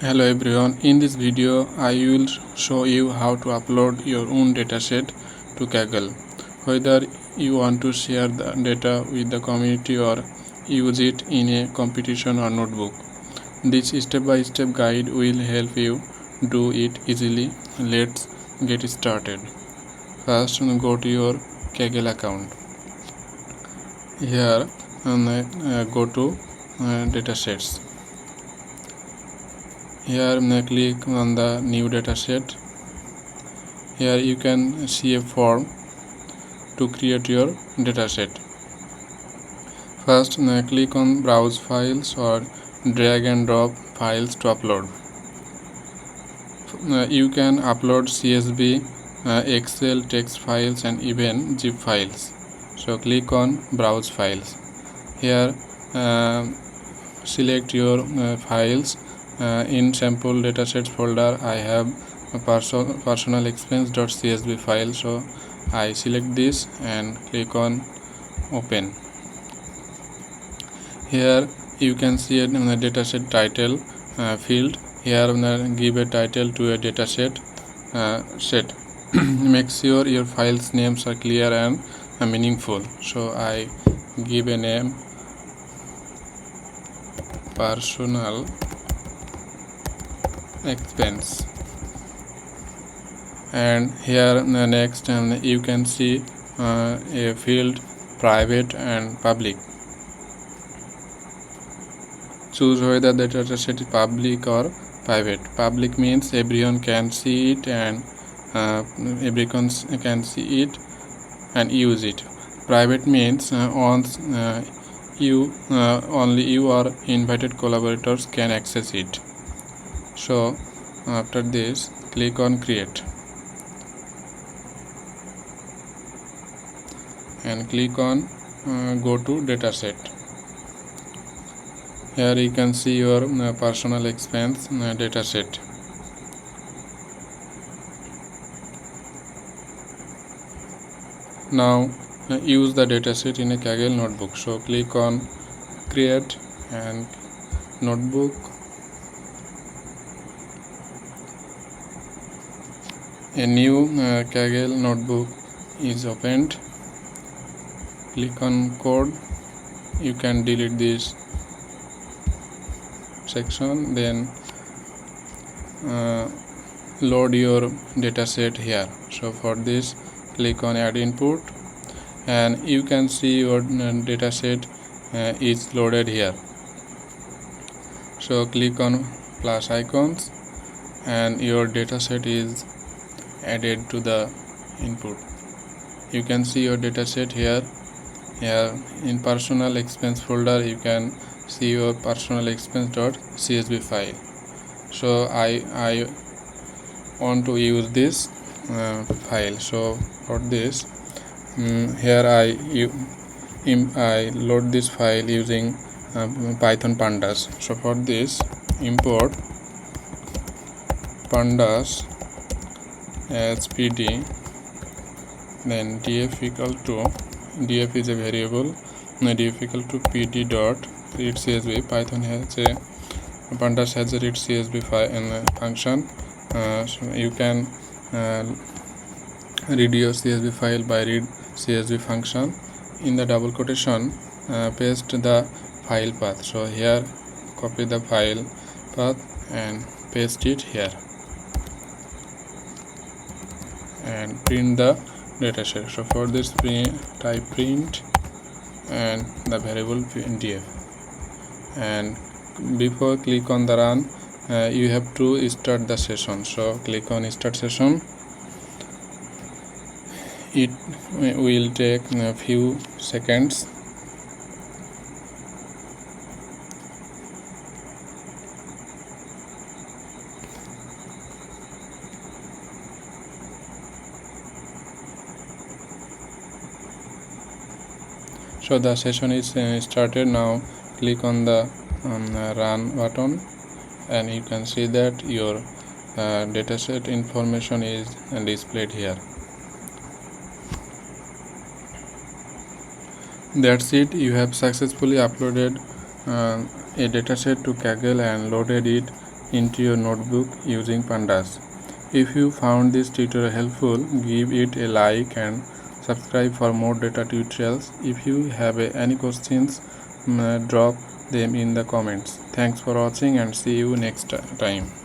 Hello everyone, in this video I will show you how to upload your own dataset to Kaggle. Whether you want to share the data with the community or use it in a competition or notebook. This step-by-step guide will help you do it easily. Let's get started. First, go to your Kaggle account. Here, go to datasets. Here click on the new dataset. Here you can see a form to create your dataset. First click on browse files or drag and drop files to upload. You can upload CSV, Excel, text files and even zip files. So click on browse files. Here select your files. In sample datasets folder I have a personal expense.csv file, so I select this and click on open. Here you can see a dataset title field. Here give a title to a dataset set. Make sure your files names are clear and meaningful, so I give a name personal expense, and here next you can see a field private and public. Choose whether the dataset is public or private. Public means everyone can see it and everyone can see it and use it. Private means only you or invited collaborators can access it. So after this click on create and click on go to dataset. Here you can see your personal expense dataset. Now use the dataset in a Kaggle notebook. So click on create and notebook. A new Kaggle notebook is opened. Click on code. You can delete this section, then load your dataset here. So for this click on add input and you can see your dataset is loaded here. So click on plus icons and your dataset is added to the input. You can see your dataset here. Here in personal expense folder you can see your personal expense.csv file. So I want to use this file. So for this here I load this file using Python Pandas. So for this import pandas as pd, then df equal to, df is a variable, df equal to pd dot read csv. Python has a pandas has a read csv file and function. So you can read your csv file by read csv function. In the double quotation paste the file path. So here copy the file path and paste it here and print the dataset. So for this type print and the variable df, and before click on the run you have to start the session. So click on start session. It will take a few seconds. So the session is started. Now click on the run button and you can see that your dataset information is displayed here. That's it. You have successfully uploaded a dataset to Kaggle and loaded it into your notebook using Pandas. If you found this tutorial helpful, give it a like and subscribe for more data tutorials. If you have any questions, drop them in the comments. Thanks for watching and see you next time.